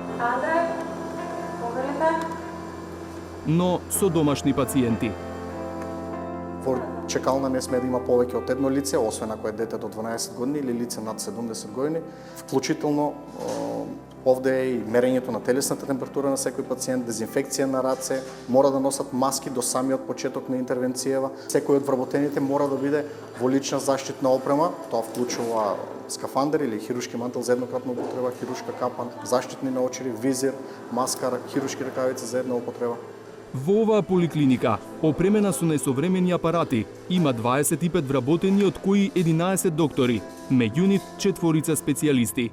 Но со домашни пациенти. Во чекална не сме да има повеќе од едно лице, освен ако е дете до 12 години или лице над 70 години. Вклучително овде е и мерењето на телесната температура на секој пациент, дезинфекција на раце, мора да носат маски до самиот почеток на интервенцијава. Секој од вработените мора да биде во лична заштитна опрема, тоа вклучува скафандер или хируршки мантел за еднократна употреба, хируршка капа, заштитни наочари, визир, маска, хируршки ракавици за една употреба. Во оваа поликлиника, опремена со најсовремени апарати, има 25 вработени, од кои 11 доктори, меѓу нив 4 специјалисти.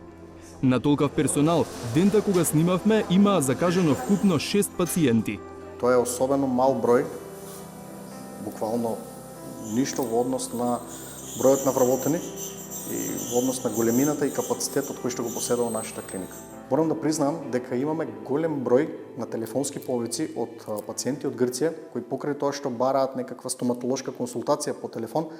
На толкав персонал, дента кога снимавме, има закажано вкупно 6 пациенти. Тоа е особено мал број, буквално ништо во однос на бројот на вработени. и во однос на големината и капацитетот кој што го поседува нашата клиника. Морам да признам дека имаме голем број на телефонски повици од пациенти од Грција кои покрај тоа што бараат некаква стоматолошка консултација по телефон,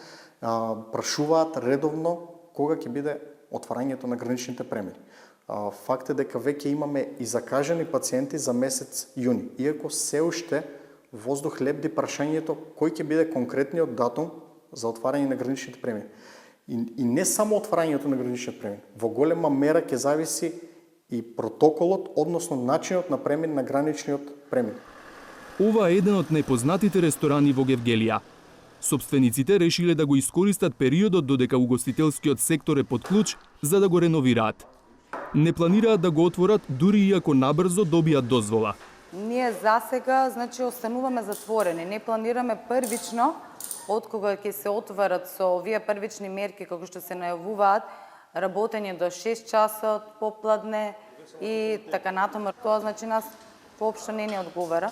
прашуваат редовно кога ќе биде отварањето на граничните премини. Факт е дека веќе имаме и закажани пациенти за месец јуни, иако се уште воздух лебди прашањето кој ќе биде конкретниот датум за отварање на граничните премини. И не само отварањето на граничните премини, во голема мера ќе зависи и протоколот, односно начинот на премин на граничниот премин. Ова е еден од најпознатите ресторани во Гевгелија. Собствениците решиле да го искористат периодот додека угостителскиот сектор е под клуч за да го реновираат. Не планираат да го отворат дури иако набрзо добијат дозвола. Ние засега, остануваме затворени. Не планираме првично, од кога ќе се отварат со овие првични мерки како што се најавуваат, работење до 6 часа попладне и така натаму. Тоа нас воопшто не ни одговара.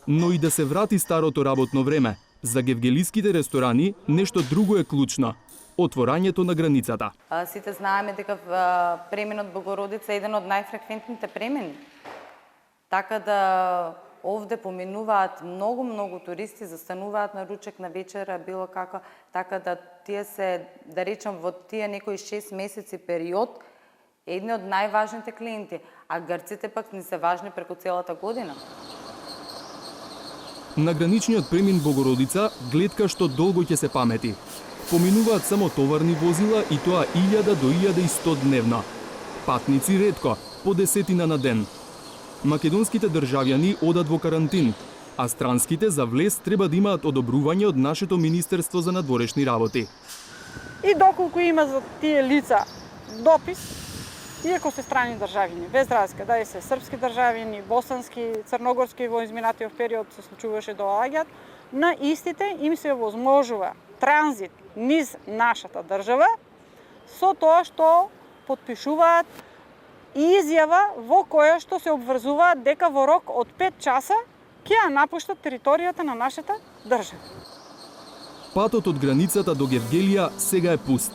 Но и да се врати старото работно време, за гевгелиските ресторани нешто друго е клучно – отворањето на границата. Сите знаеме дека преминот Богородица е еден од најфреквентните премини. Така да овде поминуваат многу туристи, застануваат на ручек, на вечера, било како, така да тие се, да речам, во тие некои 6 месеци период, едни од најважните клиенти, а грците пак не се важни преку целата година. На граничниот премин Богородица гледка што долго ќе се памети. Поминуваат само товарни возила и тоа 1000 до 1100 дневно. Патници ретко, по 10 на ден. Македонските државјани одат во карантин, а странските за влез треба да имаат одобрување од нашето Министерство за надворешни работи. И доколку има за тие лица допис, иако се страни државјани, без разлика, дали се српски државјани, босански, црногорски во изминатиот период се случуваше да доаѓаат, на истите им се возможува транзит низ нашата држава со тоа што потпишуваат изјава во која што се обврзуваат дека во рок од 5 часа ќе ја напуштат територијата на нашата држава. Патот од границата до Гевгелија сега е пуст.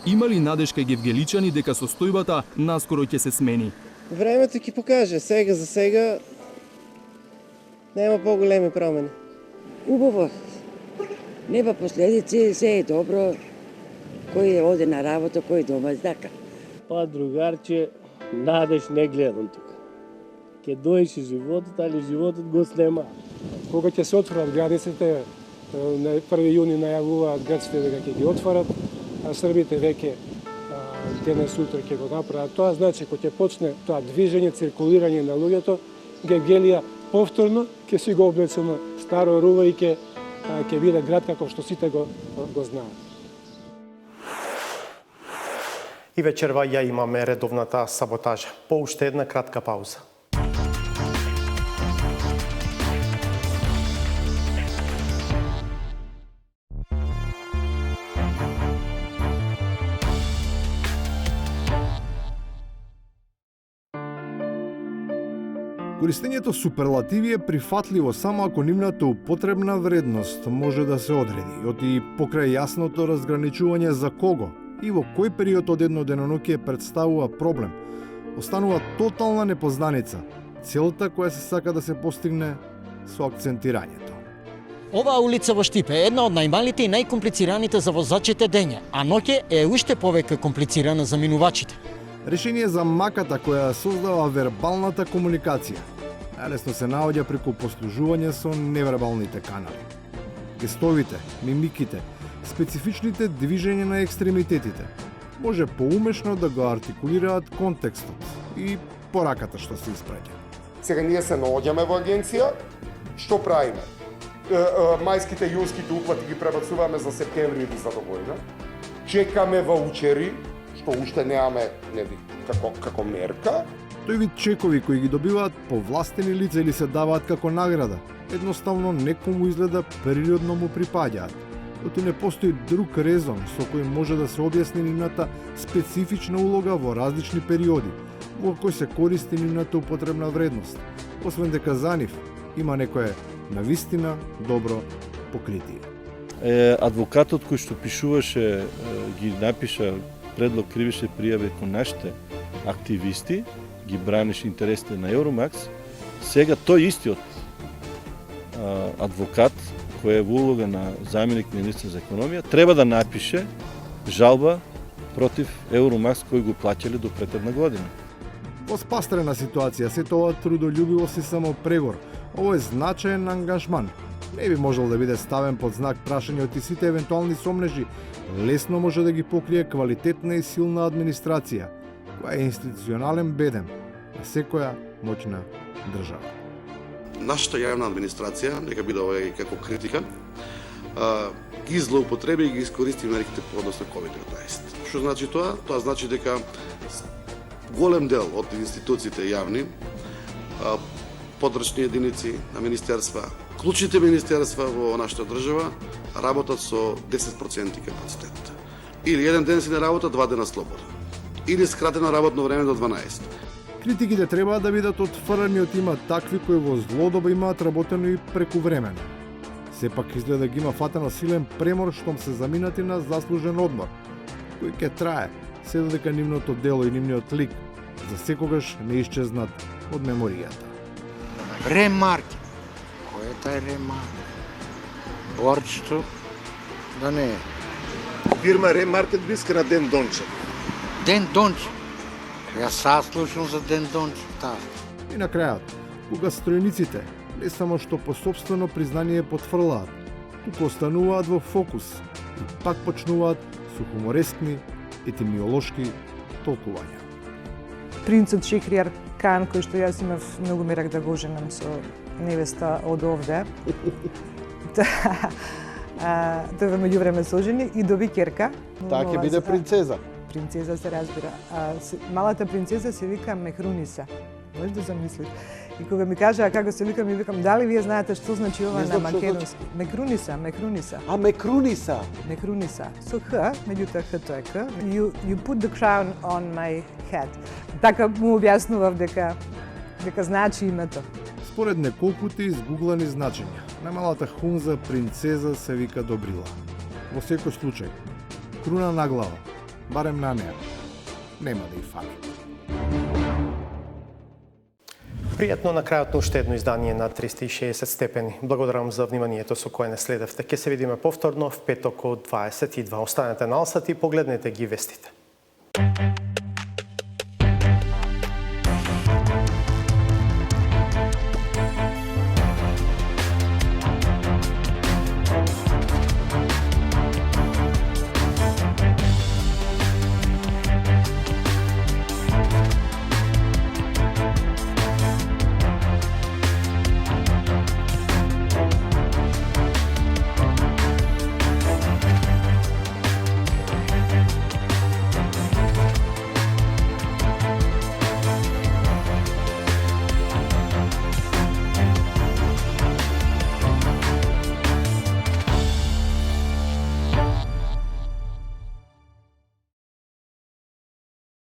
Има ли надежка гевгеличани дека состојбата наскоро ќе се смени? Времето ќе покаже. Сега за сега нема поголеми промени. Убаво. Нема последици, се е добро. Кој оде на работа, кој дома здака. Па, другарче, надеж не гледам тука. Ке дојши животот, али животот го снема. Кога ќе се отворат границите, на 1 јуни најавуваат грците дека ќе ги отворат, а србите веќе денес утре ќе го направат. Тоа значи кога ќе почне тоа движење, циркулирање на луѓето, Гевгелија повторно ќе си го облечено старо рува и ќе биде град како што сите го знаат. И вечерва ја имаме редовната саботажа. По уште една кратка пауза. Користењето суперлативи е прифатливо само ако нивната употребна вредност може да се одреди, оти покрај јасното разграничување за кого и во кој период од едно деноноќие представува проблем, останува тотална непознаница, целта која се сака да се постигне со акцентирањето. Оваа улица во Штип е една од најмалите и најкомплицираните за возачите дење, а ноќе е уште повеќе комплицирана за минувачите. Решение за маката која создава вербалната комуникација. Најлесно се наоѓа преку послужување со невербалните канали. Гестовите, мимиките, специфичните движења на екстремитетите може поумешно да го артикулираат контекстот и пораката што се испраќа. Сега ние се наоѓаме во агенција, што правиме? Мајските, јунските уплати ги пребацуваме за септември или за до година. Чекаме ваучери, што уште немаме како мерка. Тој вид чекови кои ги добиваат повластени лица или се даваат како награда, едноставно некому изгледа природно му припаѓаат. Оти не постои друг резон со кој може да се објасни нивната специфична улога во различни периоди, во кој се користи нивната употребна вредност, освен дека за нив има некое навистина добро покритие. адвокатот кој што пишуваше, ги напиша предлог кривични пријави кон нашите активисти, ги бранеше интересите на Евромакс, сега тој истиот адвокат, кој е во улога на заменик министар за економија, треба да напише жалба против Евромакс кој го плаќале до пред една година. Во спастрена ситуација, сето ова трудолюбивост и самопрегор, ово е значаен ангажман. Не би можел да биде ставен под знак прашање од сите евентуални сомнежи, лесно може да ги покрие квалитетна и силна администрација, која е институционален бедем на секоја моќна држава. Нашата јавна администрација, нека биде ова и како критика, ги злоупотреби и ги искористи мерките по однос на COVID-19. Што значи тоа? Тоа значи дека голем дел од институциите јавни, подрачни единици на министерства, клучните министерства во нашата држава работат со 10% капацитет. Или еден ден си на работа, 2 дена слобода. Или скратено работно време до 12. Критиките треба да бидат отфрлени од има такви кои во злодоба имаат работено и прекувремено. Сепак изгледа ги има фатено силен премор штом се заминати на заслужен одмор, кој ќе трае, се додека нивното дело и нивниот лик за секогаш не исчезнат од меморијата. Ремаркет. Кој е тај ремаркет? Борчето да не е. Фирма Ремаркет блиска на Ден Дончев. Ден Дончев. Јас сад слушам за Ден Дончев, таа. И на крајот, кога стројниците не само што по собствено признание потврлаат, туку остануваат во фокус и пак почнуваат со хуморескни етимиолошки толкувања. Принцот Шехријар Кан, кој што јас имав многу мерак да го женам со невеста од овде. Тој во меѓувреме се ожени и доби керка. Таа ќе биде принцеза. Принцеза се разбира. Малата принцеза се вика Мехруниса. Може да замислите. И кога ми кажаа како се викам, ми викам, дали вие знаете што значи ова на македонски? Мекруниса, Мекруниса. А, Мекруниса? Мекруниса. Со Х, меѓутоа Х-то е К. You put the crown on my head. Така му објаснував дека значи името. Според неколкути изгуглани значења, најмалата хунза принцеза се вика Добрила. Во секој случај, круна на глава, барем на неа, нема да и фали. Пријатно на крајот на уште едно издание на 360 степени. Благодарам за вниманието со кое не следевте. Ке се видиме повторно в петок од 22. Останете на Алсат и погледнете ги вестите.